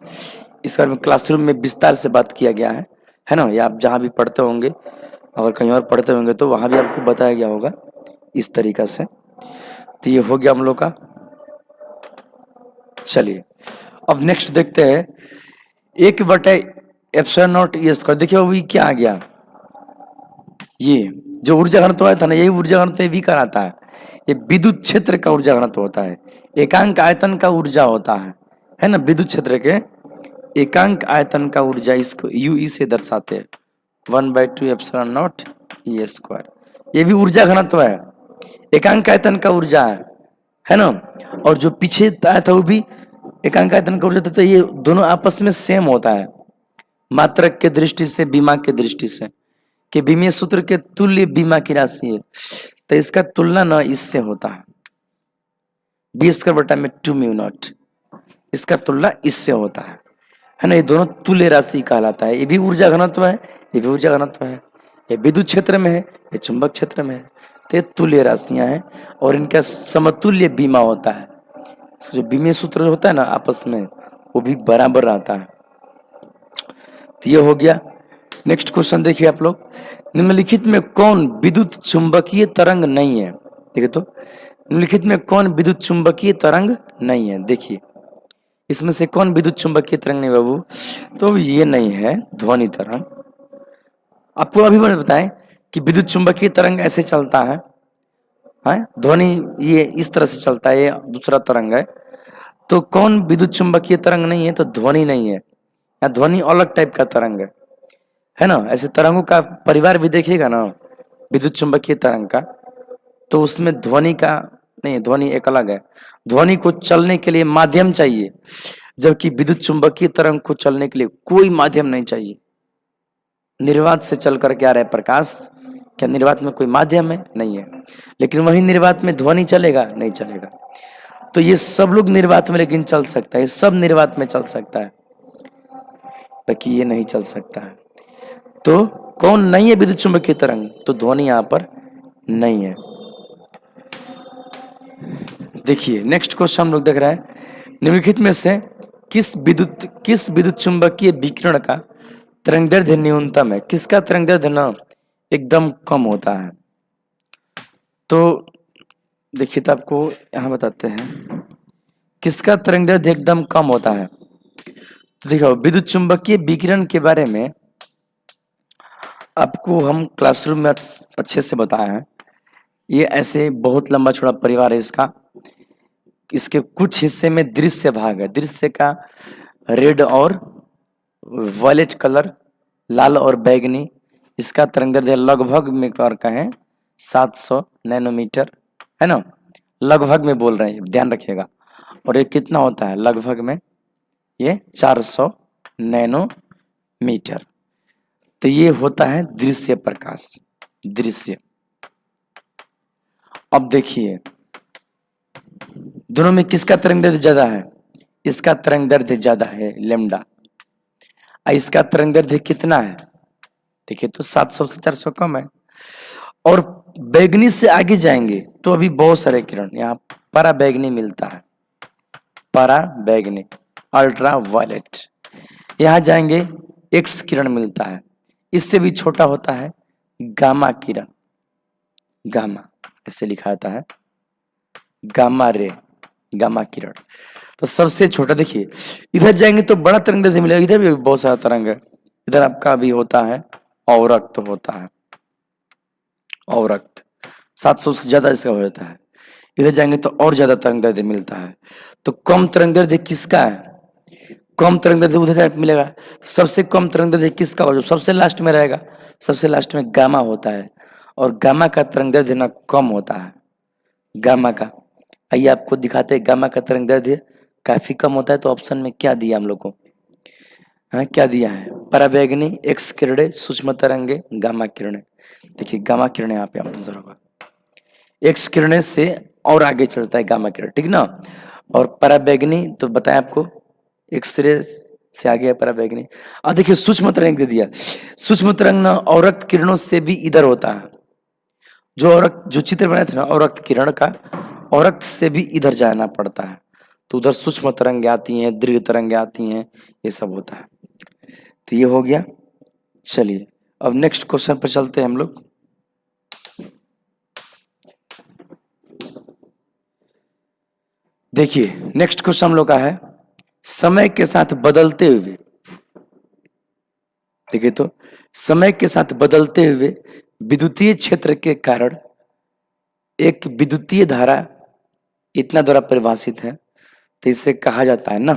इस बार में क्लासरूम में विस्तार से बात किया गया है ना। या आप जहाँ भी पढ़ते होंगे, अगर कहीं और पढ़ते होंगे तो वहाँ भी आपको बताया गया होगा इस तरीका से। तो ये हो गया हम लोग का। चलिए अब नेक्स्ट देखते हैं, 1/ε0 ई स्क्वायर। देखिए अभी क्या आ गया, ये जो ऊर्जा घनत्व आया था ना, यही ऊर्जा घनत्व भी कराता है। ये विद्युत क्षेत्र का ऊर्जा घनत्व होता है, एकांक आयतन का ऊर्जा होता है ना। विद्युत क्षेत्र के एकांक आयतन का ऊर्जा इसको यू से दर्शाते हैं, 1/2ε0 ई स्क्वायर। ये भी ऊर्जा घनत्व है, एकांक आयतन का ऊर्जा है ना। और जो पीछे आया था वो भी एकांक आयतन का ऊर्जा था। तो ये दोनों आपस में सेम होता है, मात्रक के दृष्टि से, बीमा के दृष्टि से, कि बीमीय सूत्र के तुल्य बीमा की राशि है। तो इसका तुलना ना इससे होता है, बी स्क्वायर बटा में 2 म्यू नॉट, इसका तुलना इससे होता है ना। ये दोनों तुल्य राशि कहलाता है। ये भी ऊर्जा घनत्व है, ये भी ऊर्जा घनत्व है। ये विद्युत क्षेत्र में है, ये चुंबक क्षेत्र में है। तो ये तुल्य राशियां हैं और इनका समतुल्य बीमा होता है। जो बीमीय सूत्र होता है ना आपस में, वो भी बराबर रहता है। तो ये हो गया। नेक्स्ट क्वेश्चन देखिए आप लोग, निम्नलिखित में कौन विद्युत चुंबकीय तरंग नहीं है। देखिए तो निम्नलिखित में कौन विद्युत चुंबकीय तरंग नहीं है। देखिए इसमें से कौन विद्युत चुंबकीय तरंग नहीं बाबू, तो ये नहीं है ध्वनि तरंग। आपको अभी मैंने बताएं कि विद्युत चुंबकीय तरंग ऐसे चलता है, ध्वनि ये इस तरह से चलता है, ये दूसरा तरंग है। तो कौन विद्युत चुंबकीय तरंग नहीं है, तो ध्वनि नहीं है, या ध्वनि अलग टाइप का तरंग है ना। ऐसे तरंगों का परिवार भी देखिएगा ना विद्युत चुंबकीय तरंग का, तो उसमें ध्वनि का नहीं, ध्वनि एक अलग है। ध्वनि को चलने के लिए माध्यम चाहिए, जबकि विद्युत चुंबकीय तरंग को चलने के लिए कोई माध्यम नहीं चाहिए। निर्वात से चल करके आ रहा है प्रकाश, क्या निर्वात में कोई माध्यम है, नहीं है। लेकिन वही निर्वात में ध्वनि चलेगा, नहीं चलेगा। तो ये सब लोग निर्वात में लेकिन चल सकता है, ये सब निर्वात में चल सकता है, बाकी ये नहीं चल सकता है। तो कौन नहीं है विद्युत चुंबकीय तरंग, तो ध्वनि यहां पर नहीं है। देखिए नेक्स्ट क्वेश्चन हम लोग देख रहे हैं, निम्नलिखित में से किस विद्युत चुंबकीय विकिरण का तरंगदैर्ध्य न्यूनतम है। किसका तरंगदैर्ध्य ना एकदम कम होता है। तो देखिए तो आपको यहां बताते हैं किसका तरंगदैर्ध्य एकदम कम होता है। तो देखो विद्युत चुंबकीय विकिरण के बारे में आपको हम क्लासरूम में अच्छे से बताए हैं। ये ऐसे बहुत लंबा चौड़ा परिवार है इसका। इसके कुछ हिस्से में दृश्य भाग है, दृश्य का रेड और वायलेट कलर, लाल और बैगनी। इसका तरंगदैर्ध्य लगभग में कर कहें 700 नैनोमीटर है ना, लगभग में बोल रहे हैं, ध्यान रखिएगा। और ये कितना होता है, लगभग में ये 400 नैनोमीटर। तो ये होता है दृश्य प्रकाश, दृश्य। अब देखिए दोनों में किसका तरंगदैर्ध्य ज्यादा है, इसका तरंगदैर्ध्य ज्यादा है लैम्डा। इसका तरंगदैर्ध्य कितना है, देखिए तो 700 से 400 कम है। और बैगनी से आगे जाएंगे तो अभी बहुत सारे किरण, यहाँ परा बैगनी मिलता है, परा बैगनी, अल्ट्रा वायलेट। यहाँ जाएंगे एक्स किरण मिलता है, इससे भी छोटा होता है गामा किरण, गामा ऐसे लिखा जाता है, गामा रे, गामा किरण। तो सबसे छोटा देखिए, इधर जाएंगे तो बड़ा तरंगदैर्ध्य मिलेगा, इधर भी बहुत सारा तरंग है। इधर आपका भी होता है अवरक्त, होता है अवरक्त, 700 से ज्यादा इसका हो जाता है। इधर जाएंगे तो और ज्यादा तरंगदैर्ध्य मिलता है। तो कम तरंगदैर्ध्य किसका है, कम तरंगदैर्ध्य उधर मिलेगा। तो सबसे कम तरंगदैर्ध्य किसका हो, जो सबसे लास्ट में रहेगा, सबसे लास्ट में गामा होता है। और गामा का तरंगदैर्ध्य ना कम होता है, गामा का। आइए आपको दिखाते हैं गामा का तरंगदैर्ध्य काफी कम होता है। तो ऑप्शन में क्या दिया हम लोग को, हाँ क्या दिया है, पराबैंगनी, एक्स किरणें, सूक्ष्म तरंगे, गामा किरणें। देखिए गामा किरणें यहाँ पे नजर होगा, एक्स किरणें से और आगे चलता है गामा किरण, ठीक ना। और पराबैंगनी तो बताया आपको, एक्सरे से आगे है पराबैंगनी। अब देखिए सूक्ष्म तरंग दे दिया, सूक्ष्म तरंग ना अवरक्त किरणों से भी इधर होता है। जो चित्र बनाए थे ना अवरक्त किरण का, और रक्त से भी इधर जाना पड़ता है, तो उधर सूक्ष्म तरंगे आती हैं, दीर्घ तरंगे आती हैं, ये सब होता है। तो ये हो गया। चलिए अब नेक्स्ट क्वेश्चन पर चलते हैं हम लोग। देखिए नेक्स्ट क्वेश्चन हम लोग का है, समय के साथ बदलते हुए, देखिए तो समय के साथ बदलते हुए विद्युतीय क्षेत्र के कारण एक विद्युतीय धारा इतना द्वारा परिभाषित है, तो इसे कहा जाता है ना।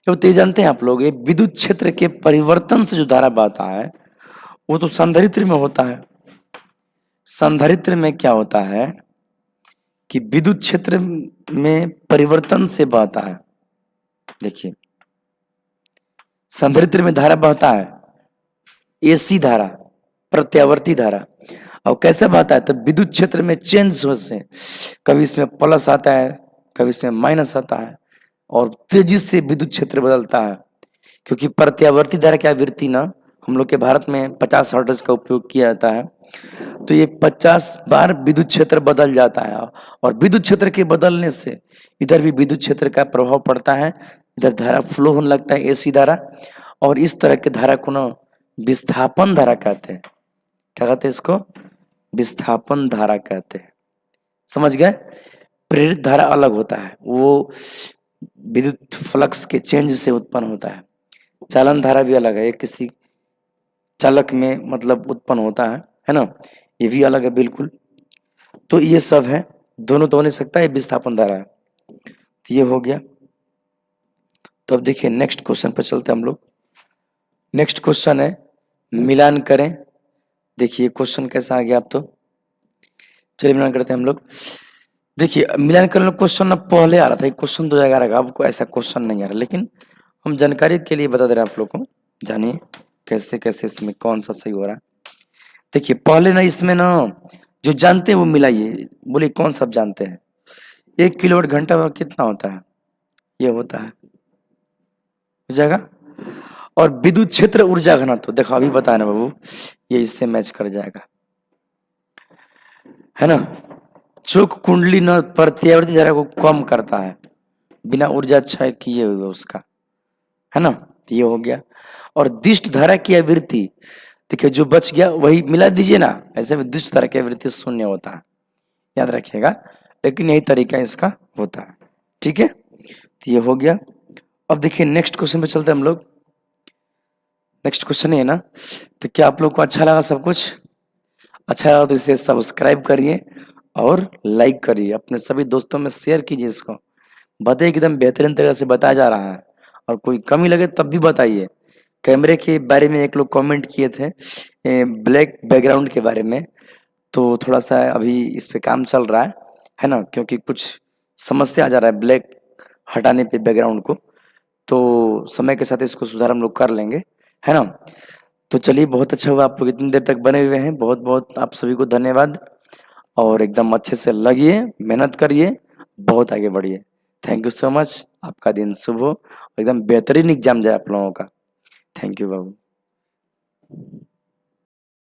तो ये जानते हैं आप लोग, ये विद्युत क्षेत्र के परिवर्तन से जो धारा बहता है वो तो संधारित्र में होता है। संधारित्र में क्या होता है कि विद्युत क्षेत्र में परिवर्तन से बहता है। देखिए संधारित्र में धारा बहता है एसी धारा, प्रत्यावर्ती धारा। और कैसे बहता है, तो विद्युत क्षेत्र में चेंज से कभी इसमें प्लस आता है, कभी इसमें माइनस आता है, और तेजी से विद्युत क्षेत्र बदलता है। क्योंकि प्रत्यावर्ती धारा की आवृत्ति ना हम लोग के भारत में 50 हर्ट्ज का उपयोग किया जाता है, तो ये 50 बार विद्युत क्षेत्र बदल जाता है। और विद्युत क्षेत्र के बदलने से इधर भी विद्युत क्षेत्र का प्रभाव पड़ता है, इधर धारा फ्लो होने लगता है एसी धारा। और इस तरह के धारा को ना विस्थापन धारा कहते हैं। क्या कहते हैं इसको, विस्थापन धारा कहते हैं। समझ गए। प्रेरित धारा अलग होता है, वो विद्युत फ्लक्स के चेंज से उत्पन्न होता है। चालन धारा भी अलग है, ये किसी चालक में मतलब उत्पन्न होता है ना, ये भी अलग है बिल्कुल। तो ये सब है, दोनों तो हो नहीं सकता, ये विस्थापन धारा है। तो ये हो गया। तो अब देखिए नेक्स्ट क्वेश्चन पर चलते हैं हम लोग। नेक्स्ट क्वेश्चन है मिलान करें। देखिए क्वेश्चन कैसा आ गया आप तो, चलिए मिलान करते हैं हम लोग। देखिए मिलान करने क्वेश्चन ना पहले आ रहा था, क्वेश्चन 2011 का, आपको ऐसा क्वेश्चन नहीं आ रहा, लेकिन हम जानकारी के लिए बता दे रहे हैं आप लोग को, जानिए कैसे कैसे इसमें कौन सा सही हो रहा है। देखिए पहले ना इसमें ना जो जानते हैं वो मिलाइए, बोले कौन सा आप जानते हैं। 1 किलोवाट घंटा कितना होता है, ये होता है, हो जाएगा। और विद्युत क्षेत्र ऊर्जा घनत्व देखो अभी बताया ना बाबू, ये इससे मैच कर जाएगा, है ना। चोक कुंडली न प्रत्यावर्ती धारा को कम करता है बिना ऊर्जा क्षय किए हुए उसका, है ना, ये हो गया। और दिष्ट धारा की आवृत्ति, देखिए जो बच गया वही मिला दीजिए ना, ऐसे में दिष्ट धारा की आवृत्ति शून्य होता है, याद रखिएगा, लेकिन यही तरीका इसका होता है, ठीक है। तो ये हो गया। अब देखिए नेक्स्ट क्वेश्चन पे चलते हैं हम लोग। नेक्स्ट क्वेश्चन है ना, तो क्या आप लोग को अच्छा लगा सब कुछ? अच्छा लगा तो इसे सब्सक्राइब करिए और लाइक करिए, अपने सभी दोस्तों में शेयर कीजिए इसको, बताइए एकदम बेहतरीन तरह से बताया जा रहा है। और कोई कमी लगे तब भी बताइए। कैमरे के बारे में एक लोग कमेंट किए थे ब्लैक बैकग्राउंड के बारे में, तो थोड़ा सा अभी इस पे काम चल रहा है ना, क्योंकि कुछ समस्या आ जा रहा है ब्लैक हटाने पे बैकग्राउंड को, तो समय के साथ इसको सुधार हम लोग कर लेंगे, है ना। तो चलिए बहुत अच्छा हुआ आप लोग इतनी देर तक बने हुए हैं, बहुत बहुत आप सभी को धन्यवाद। और एकदम अच्छे से लगिए, मेहनत करिए, बहुत आगे बढ़िए। थैंक यू सो मच, आपका दिन शुभ हो, एकदम बेहतरीन एग्जाम जाए आप लोगों का। Thank you Babu.